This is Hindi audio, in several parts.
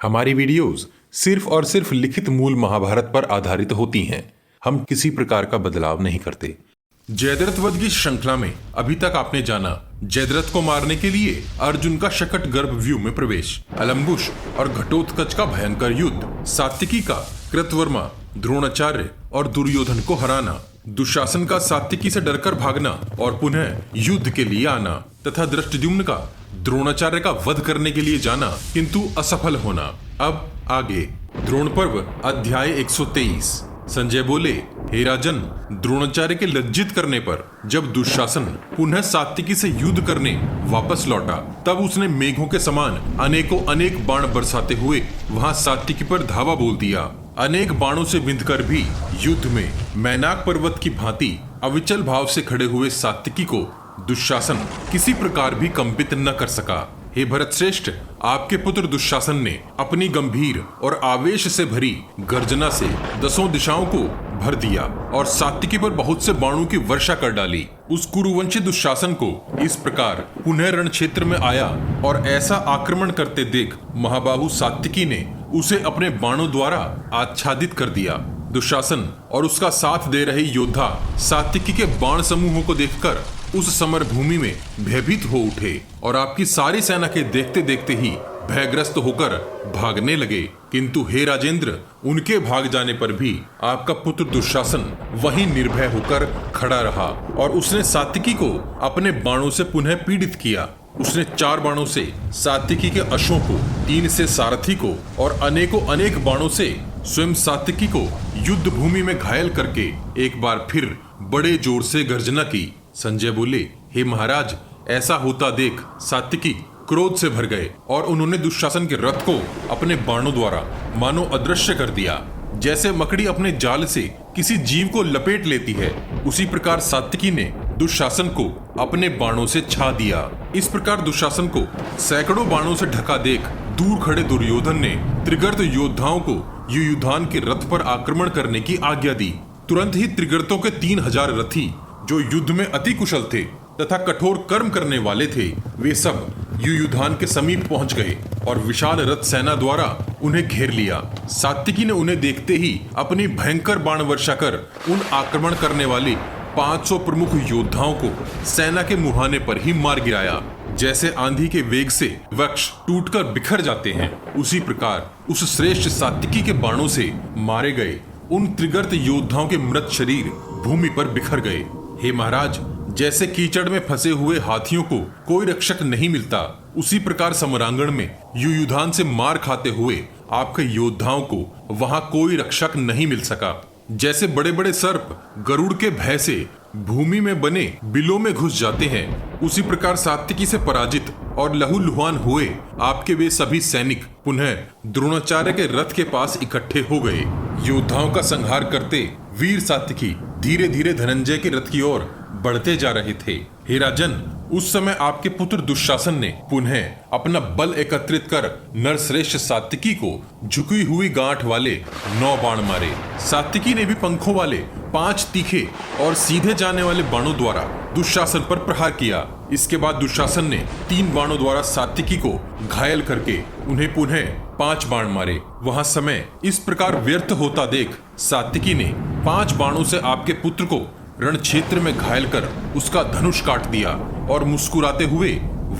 हमारी वीडियोस सिर्फ और सिर्फ लिखित मूल महाभारत पर आधारित होती हैं। हम किसी प्रकार का बदलाव नहीं करते। जयद्रथ वध की श्रृंखला में अभी तक आपने जाना जयद्रथ को मारने के लिए अर्जुन का शकट गर्भ व्यू में प्रवेश, अलम्बुश और घटोत्कच का भयंकर युद्ध, सात्विकी का कृतवर्मा, द्रोणाचार्य और दुर्योधन को हराना, दुशासन का सात्विकी से डरकर भागना और पुनः युद्ध के लिए आना, तथा धृष्टद्युम्न का द्रोणाचार्य का वध करने के लिए जाना किंतु असफल होना। अब आगे द्रोण पर्व अध्याय 123। संजय बोले, हे राजन, द्रोणाचार्य के लज्जित करने पर जब दुशासन पुनः सात्विकी से युद्ध करने वापस लौटा, तब उसने मेघों के समान अनेकों अनेक बाण बरसाते हुए वहां सात्विकी पर धावा बोल दिया। अनेक बाणों से बिंधकर भी युद्ध में मैनाक पर्वत की भांति अविचल भाव से खड़े हुए सात्विकी को दुशासन किसी प्रकार भी कंपित न कर सका। हे भरत श्रेष्ठ, आपके पुत्र दुशासन ने अपनी गंभीर और आवेश से भरी गर्जना से दसों दिशाओं को भर दिया और सात्विकी पर बहुत से बाणों की वर्षा कर डाली। उस कुरुवंशी दुशासन को इस प्रकार पुनः रण क्षेत्र में आया और ऐसा आक्रमण करते देख महाबाहु सात्विकी ने उसे अपने बाणों द्वारा आच्छादित कर दिया। दुशासन और उसका साथ दे रहे योद्धा सात्विकी के बाण समूहों को देखकर उस समर भूमि में भयभीत हो उठे और आपकी सारी सेना के देखते देखते ही भयग्रस्त होकर भागने लगे। किंतु हे राजेंद्र, उनके भाग जाने पर भी आपका पुत्र दुशासन वहीं निर्भय होकर खड़ा रहा और उसने सात्विकी को अपने बाणों से पुनः पीड़ित किया। उसने 4 बाणों से सात्विकी के अश्वों को, 3 से सारथी को और अनेकों अनेक बाणों से स्वयं सात्विकी को युद्ध भूमि में घायल करके एक बार फिर बड़े जोर से गर्जना की। संजय बोले, हे महाराज, ऐसा होता देख सात्विकी क्रोध से भर गए और उन्होंने दुशासन के रथ को अपने बाणों द्वारा मानो अदृश्य कर दिया। जैसे मकड़ी अपने जाल से किसी जीव को लपेट लेती है, उसी प्रकार सात्विकी ने दुशासन को अपने बाणों से छा दिया। इस प्रकार दुशासन को सैकड़ों बाणों से ढका देख दूर खड़े दुर्योधन ने त्रिगर्त योद्धाओं को युयुधान के रथ पर आक्रमण करने की आज्ञा दी। तुरंत ही त्रिगर्तों के 3000 रथी, जो युद्ध में अति कुशल थे तथा कठोर कर्म करने वाले थे, वे सब युयुधान के समीप पहुंच गए और विशाल रथ सेना द्वारा उन्हें घेर लिया। सात्विकी ने उन्हें देखते ही अपनी भयंकर बाण वर्षा कर उन आक्रमण करने वाले 500 प्रमुख योद्धाओं को सेना के मुहाने पर ही मार गिराया। जैसे आंधी के वेग से वृक्ष टूटकर बिखर जाते हैं, उसी प्रकार उस श्रेष्ठ सात्विकी के बाणों से मारे गए उन त्रिगर्त योद्धाओं के मृत शरीर भूमि पर बिखर गए। हे महाराज, जैसे कीचड़ में फंसे हुए हाथियों को कोई रक्षक नहीं मिलता, उसी प्रकार समरांगण में युयुधान से मार खाते हुए आपके योद्धाओं को वहां कोई रक्षक नहीं मिल सका। जैसे बड़े बड़े सर्प गरुड़ के भय से भूमि में बने बिलों में घुस जाते हैं, उसी प्रकार सात्विकी से पराजित और लहूलुहान हुए आपके वे सभी सैनिक पुनः द्रोणाचार्य के रथ के पास इकट्ठे हो गए। योद्धाओं का संहार करते वीर सात्विकी धीरे धीरे धनंजय के रथ की ओर बढ़ते जा रहे थे। हे राजन, उस समय आपके पुत्र दुशासन ने पुनः अपना बल एकत्रित कर नरश्रेष्ठ सात्विकी को झुकी हुई गांठ वाले 9 बाण मारे। सात्विकी ने भी पंखों वाले 5 तीखे और सीधे जाने वाले बाणों द्वारा दुशासन पर प्रहार किया। इसके बाद दुशासन ने 3 बाणों द्वारा सात्विकी को घायल करके उन्हें पुनः 5 बाण मारे। वहां समय इस प्रकार व्यर्थ होता देख सात्विकी ने 5 बाणों से आपके पुत्र को रण क्षेत्र में घायल कर उसका धनुष काट दिया और मुस्कुराते हुए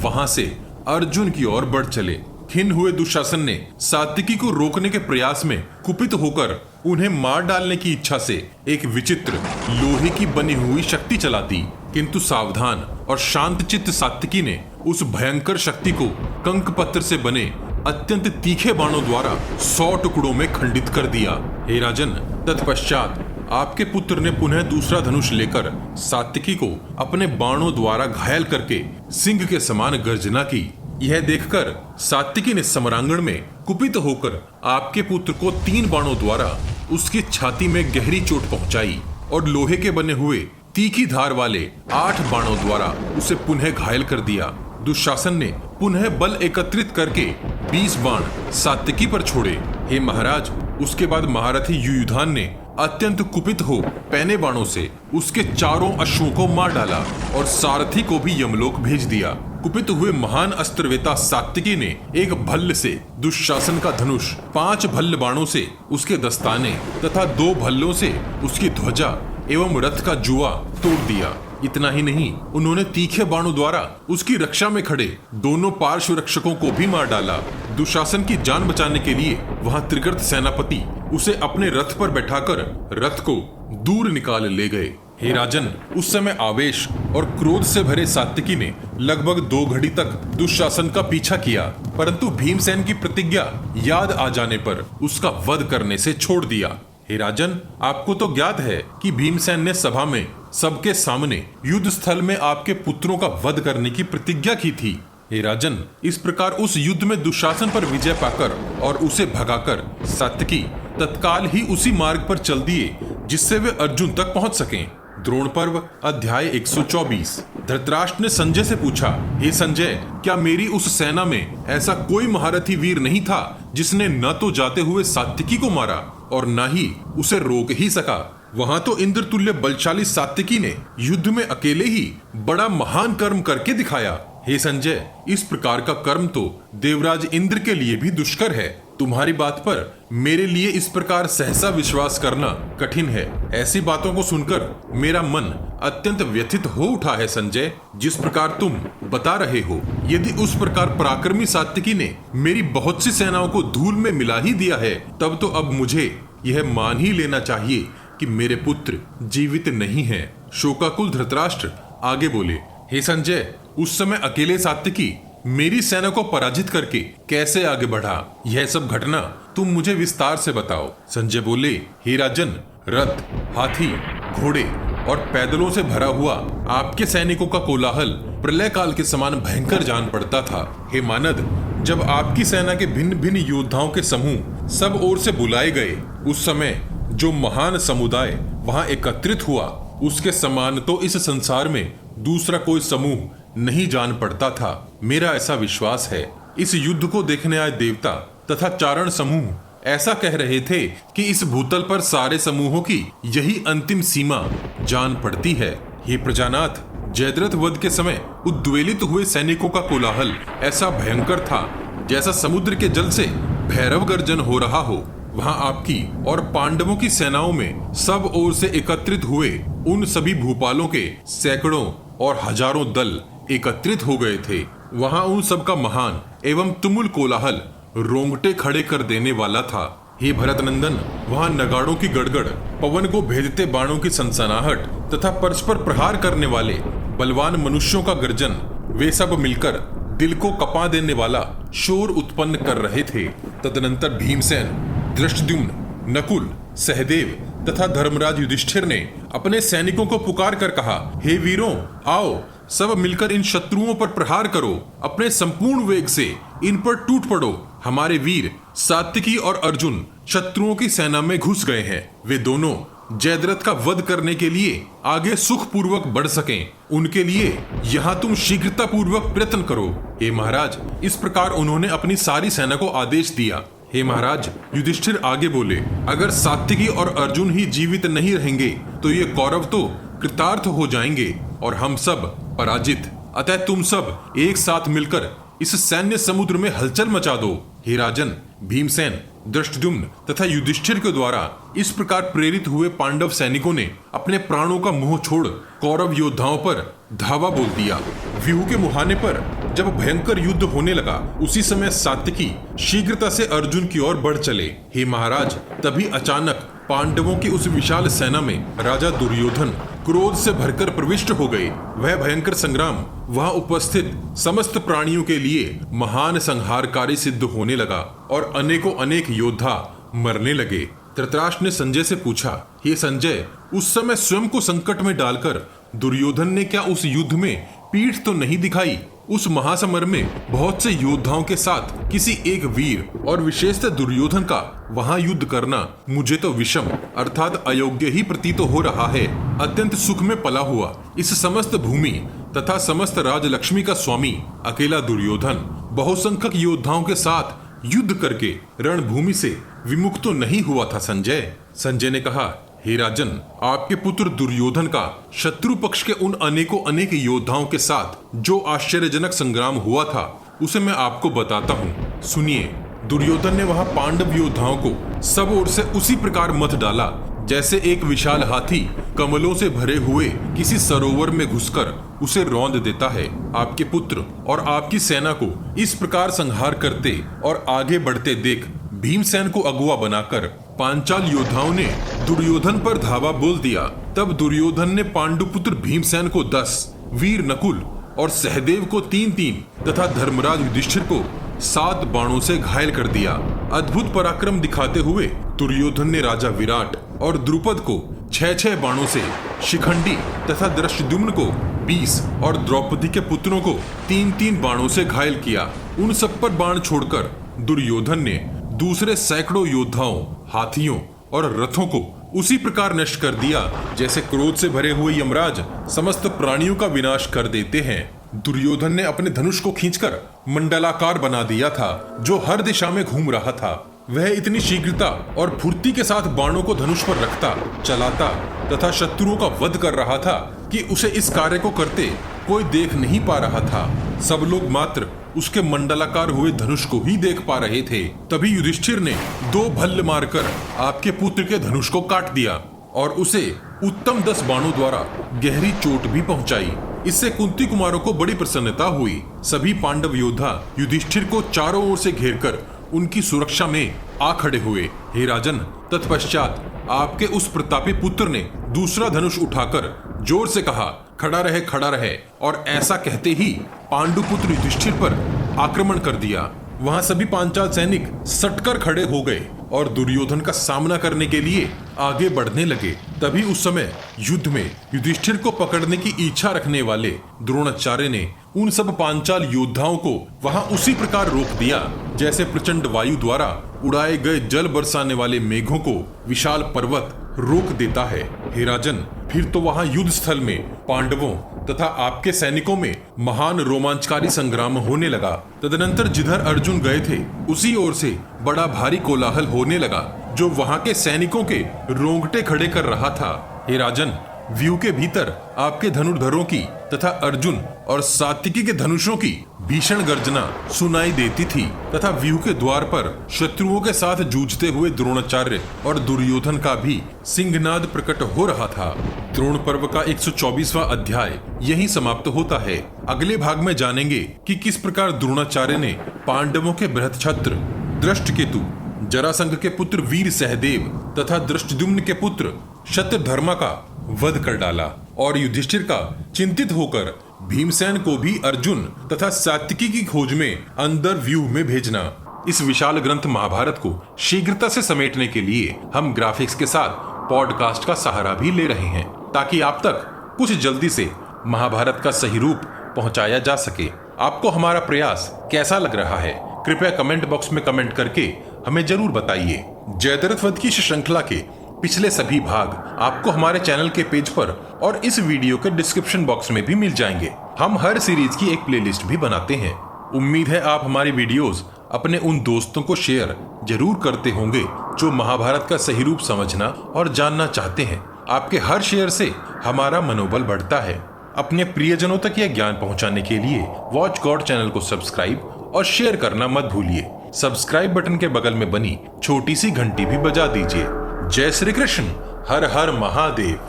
वहां से अर्जुन की ओर बढ़ चले। खिन्न हुए दुशासन ने सात्विकी को रोकने के प्रयास में कुपित होकर उन्हें मार डालने की इच्छा से एक विचित्र लोहे की बनी हुई शक्ति चला दी। किंतु सावधान और शांतचित्त सात्विकी ने उस भयंकर शक्ति को कंक पत्थर से बने अत्यंत तीखे बाणों द्वारा 100 टुकड़ों में खंडित कर दिया। हे राजन, तत्पश्चात आपके पुत्र ने पुनः दूसरा धनुष लेकर सात्विकी को अपने बाणों द्वारा घायल करके सिंह के समान गर्जना की। यह देखकर सात्विकी ने समरांगण में कुपित होकर आपके पुत्र को 3 बाणों द्वारा उसकी छाती में गहरी चोट पहुंचाई और लोहे के बने हुए तीखी धार वाले 8 बाणों द्वारा उसे पुनः घायल कर दिया। दुशासन ने पुनः बल एकत्रित करके 20 बाण सात्विकी पर छोड़े। हे महाराज, उसके बाद महारथी युयुधान ने अत्यंत कुपित हो पहने बाणों से उसके चारों अश्वों को मार डाला और सारथी को भी यमलोक भेज दिया। कुपित हुए महान अस्त्रवेता सात्विकी ने एक भल्ल से दुशासन का धनुष, 5 भल्ल बाणों से उसके दस्ताने तथा 2 भल्लों से उसकी ध्वजा एवं रथ का जुआ तोड़ दिया। इतना ही नहीं, उन्होंने तीखे बाणों द्वारा उसकी रक्षा में खड़े दोनों पार्श्व रक्षकों को भी मार डाला। दुशासन की जान बचाने के लिए वहां त्रिगर्त सेनापति उसे अपने रथ पर बैठाकर रथ को दूर निकाल ले गए। हे राजन, उस समय आवेश और क्रोध से भरे सात्विकी ने लगभग 2 घड़ी तक दुशासन का पीछा किया, परंतु भीमसेन की प्रतिज्ञा याद आ जाने पर उसका वध करने से छोड़ दिया। हे राजन, आपको तो ज्ञात है कि भीमसेन ने सभा में सबके सामने युद्ध स्थल में आपके पुत्रों का वध करने की प्रतिज्ञा की थी। हे राजन, इस प्रकार उस युद्ध में दुशासन पर विजय पाकर और उसे भगाकर सात्विकी तत्काल ही उसी मार्ग पर चल दिए जिससे वे अर्जुन तक पहुंच सकें। द्रोण पर्व अध्याय 124। धृतराष्ट्र ने संजय से पूछा, हे संजय, क्या मेरी उस सेना में ऐसा कोई महारथी वीर नहीं था जिसने न तो जाते हुए सात्विकी को मारा और न ही उसे रोक ही सका? वहां तो इंद्र तुल्य बलशाली सात्विकी ने युद्ध में अकेले ही बड़ा महान कर्म करके दिखाया। हे संजय, इस प्रकार का कर्म तो देवराज इंद्र के लिए भी दुष्कर है। तुम्हारी बात पर मेरे लिए इस प्रकार सहसा विश्वास करना कठिन है। ऐसी बातों को सुनकर मेरा मन अत्यंत व्यथित हो उठा है संजय। जिस प्रकार तुम बता रहे हो, यदि उस प्रकार पराक्रमी सात्विकी ने मेरी बहुत सी सेनाओं को धूल में मिला ही दिया है, तब तो अब मुझे यह मान ही लेना चाहिए कि मेरे पुत्र जीवित नहीं हैं। शोकाकुल धृतराष्ट्र आगे बोले, हे संजय, उस समय अकेले सात्विकी मेरी सेना को पराजित करके कैसे आगे बढ़ा, यह सब घटना तुम मुझे विस्तार से बताओ। संजय बोले, हे राजन, रथ, हाथी, घोड़े और पैदलों से भरा हुआ आपके सैनिकों का कोलाहल प्रलय काल के समान भयंकर जान पड़ता था। हे मानद, जब आपकी सेना के भिन्न भिन्न योद्धाओं के समूह सब ओर से बुलाए गए, उस समय जो महान समुदाय वहां एकत्रित हुआ, उसके समान तो इस संसार में दूसरा कोई समूह नहीं जान पड़ता था। मेरा ऐसा विश्वास है, इस युद्ध को देखने आए देवता तथा चारण समूह ऐसा कह रहे थे कि इस भूतल पर सारे समूहों की यही अंतिम सीमा जान पड़ती है। हे प्रजानाथ, जयद्रथ वध के समय उद्वेलित हुए सैनिकों का कोलाहल ऐसा भयंकर था जैसा समुद्र के जल से भैरव गर्जन हो रहा हो। वहां आपकी और पांडवों की सेनाओं में सब ओर से एकत्रित हुए उन सभी भूपालों के सैकड़ों और हजारों दल एकत्रित हो गए थे। वहां उन सब का महान एवं तुमुल कोलाहल रोंगटे खड़े कर देने वाला था। हे भरत नंदन, वहां नगाड़ों की गड़गड़, पवन को भेदते बाणों की सनसनाहट तथा परस्पर प्रहार करने वाले बलवान मनुष्यों का गर्जन, वे सब मिलकर दिल को कपा देने वाला शोर उत्पन्न कर रहे थे। तदनंतर भीमसेन, धृष्टद्युम्न, नकुल, सहदेव तथा धर्मराज युधिष्ठिर ने अपने सैनिकों को पुकार कर कहा, हे वीरों, आओ सब मिलकर इन शत्रुओं पर प्रहार करो। अपने संपूर्ण वेग से इन पर टूट पड़ो। हमारे वीर सात्विकी और अर्जुन शत्रुओं की सेना में घुस गए हैं। वे दोनों जयद्रथ का वध करने के लिए आगे सुख पूर्वक बढ़ सकें, उनके लिए यहाँ तुम शीघ्रता पूर्वक प्रयत्न करो। हे महाराज, इस प्रकार उन्होंने अपनी सारी सेना को आदेश दिया। हे महाराज, युधिष्ठिर आगे बोले, अगर सात्विकी और अर्जुन ही जीवित नहीं रहेंगे तो ये कौरव तो कृतार्थ हो जाएंगे और हम सब पराजित। अतः तुम सब एक साथ मिलकर इस सैन्य समुद्र में हलचल मचा दो। हे राजन, भीमसेन, धृष्टद्युम्न तथा युधिष्ठिर के द्वारा इस प्रकार प्रेरित हुए पांडव सैनिकों ने अपने प्राणों का मोह छोड़ कौरव योद्धाओं पर धावा बोल दिया। व्यूह के मुहाने पर जब भयंकर युद्ध होने लगा, उसी समय सात्विकी शीघ्रता से अर्जुन की ओर बढ़ चले। हे महाराज, तभी अचानक पांडवों की उस विशाल सेना में राजा दुर्योधन क्रोध से भरकर प्रविष्ट हो गए। वह भयंकर संग्राम वहां उपस्थित समस्त प्राणियों के लिए महान संहारकारी सिद्ध होने लगा और अनेकों अनेक योद्धा मरने लगे। धृतराष्ट्र ने संजय से पूछा, हे संजय, उस समय स्वयं को संकट में डालकर दुर्योधन ने क्या उस युद्ध में पीठ तो नहीं दिखाई? उस महासमर में बहुत से योद्धाओं के साथ किसी एक वीर और विशेषतः दुर्योधन का वहां युद्ध करना मुझे तो विषम अर्थात अयोग्य ही प्रतीत हो रहा है। अत्यंत सुख में पला हुआ इस समस्त भूमि तथा समस्त राजलक्ष्मी का स्वामी अकेला दुर्योधन बहुसंख्यक योद्धाओं के साथ युद्ध करके रणभूमि से विमुख तो नहीं हुआ था संजय। संजय ने कहा, हे राजन, आपके पुत्र दुर्योधन का शत्रु पक्ष के उन अनेकों अनेक योद्धाओं के साथ जो आश्चर्यजनक संग्राम हुआ था उसे मैं आपको बताता हूँ। सुनिए। दुर्योधन ने वहां पांडव योद्धाओं को सब ओर से उसी प्रकार मत डाला जैसे एक विशाल हाथी कमलों से भरे हुए किसी सरोवर में घुसकर उसे रौंद देता है। आपके पुत्र और आपकी सेना को इस प्रकार संहार करते और आगे बढ़ते देख भीमसेन को अगुआ बनाकर पांचाल योद्धाओं ने दुर्योधन पर धावा बोल दिया। तब दुर्योधन ने पांडुपुत्र भीमसेन को 10, वीर नकुल और सहदेव को 3-3 तथा धर्मराज युधिष्ठिर को 7 बाणों से घायल कर दिया। अद्भुत पराक्रम दिखाते हुए दुर्योधन ने राजा विराट और द्रुपद को 6-6 बाणों से, शिखंडी तथा दृष्टद्युम्न को 20 और द्रौपदी के पुत्रों को 3-3 बाणों से घायल किया। उन सब पर बाण छोड़कर दुर्योधन ने दूसरे सैकड़ों योद्धाओं, हाथियों और रथों को उसी प्रकार नष्ट कर दिया जैसे क्रोध से भरे हुए यमराज समस्त प्राणियों का विनाश कर देते हैं। दुर्योधन ने अपने धनुष को खींचकर मंडलाकार बना दिया था जो हर दिशा में घूम रहा था। वह इतनी शीघ्रता और फुर्ती के साथ बाणों को धनुष पर रखता, चलाता तथा शत्रुओं का वध कर रहा था कि उसे इस कार्य को करते कोई देख नहीं पा रहा था। सब लोग मात्र उसके मंडलाकार हुए धनुष को ही देख पा रहे थे। तभी युधिष्ठिर ने 2 भल्ल मारकर आपके पुत्र के धनुष को काट दिया और उसे उत्तम 10 बाणों द्वारा गहरी चोट भी पहुंचाई। इससे कुंती कुमारों को बड़ी प्रसन्नता हुई। सभी पांडव योद्धा युधिष्ठिर को चारों ओर से घेरकर उनकी सुरक्षा में आ खड़े हुए। हे राजन, तत्पश्चात आपके उस प्रतापी पुत्र ने दूसरा धनुष उठाकर जोर से कहा, खड़ा रहे, खड़ा रहे, और ऐसा कहते ही पांडुपुत्र युधिष्ठिर पर आक्रमण कर दिया। वहां सभी पांचाल सैनिक सटकर खड़े हो गए और दुर्योधन का सामना करने के लिए आगे बढ़ने लगे। तभी उस समय युद्ध में युधिष्ठिर को पकड़ने की इच्छा रखने वाले द्रोणाचार्य ने उन सब पांचाल योद्धाओं को वहां उसी प्रकार रोक दिया जैसे प्रचंड वायु द्वारा उड़ाए गए जल बरसाने वाले मेघों को विशाल पर्वत रोक देता है। हे राजन, फिर तो वहां युद्ध स्थल में पांडवों तथा आपके सैनिकों में महान रोमांचकारी संग्राम होने लगा। तदनंतर जिधर अर्जुन गए थे उसी ओर से बड़ा भारी कोलाहल होने लगा जो वहां के सैनिकों के रोंगटे खड़े कर रहा था। हे राजन, व्यू के भीतर आपके धनुर्धरों की तथा अर्जुन और सात्विकी के धनुषों की भीषण गर्जना सुनाई देती थी तथा व्यू के द्वार पर शत्रुओं के साथ जूझते हुए द्रोणाचार्य और दुर्योधन का भी सिंहनाद प्रकट हो रहा था। द्रोण पर्व का 124वां अध्याय यही समाप्त होता है। अगले भाग में जानेंगे कि किस प्रकार द्रोणाचार्य ने पांडवों के बृहत्छत्र दृष्टकेतु, जरासंध के पुत्र वीर सहदेव तथा दृष्टद्युम्न के पुत्र शतधर्मा का वध कर डाला और युधिष्ठिर का चिंतित होकर भीमसेन को भी अर्जुन तथा सात्विकी की खोज में अंदर व्यू में भेजना। इस विशाल ग्रंथ महाभारत को शीघ्रता से समेटने के लिए हम ग्राफिक्स के साथ पॉडकास्ट का सहारा भी ले रहे हैं ताकि आप तक कुछ जल्दी से महाभारत का सही रूप पहुंचाया जा सके। आपको हमारा प्रयास कैसा लग रहा है? कृपया कमेंट बॉक्स में कमेंट करके हमें जरूर बताइए। जयद्रथ वध की श्रृंखला के पिछले सभी भाग आपको हमारे चैनल के पेज पर और इस वीडियो के डिस्क्रिप्शन बॉक्स में भी मिल जाएंगे। हम हर सीरीज की एक प्लेलिस्ट भी बनाते हैं। उम्मीद है आप हमारी वीडियोस अपने उन दोस्तों को शेयर जरूर करते होंगे जो महाभारत का सही रूप समझना और जानना चाहते हैं। आपके हर शेयर से हमारा मनोबल बढ़ता है। अपने प्रियजनों तक यह ज्ञान पहुंचाने के लिए वॉच गॉड चैनल को सब्सक्राइब और शेयर करना मत भूलिए। सब्सक्राइब बटन के बगल में बनी छोटी सी घंटी भी बजा दीजिए। जय श्री कृष्ण। हर हर महादेव।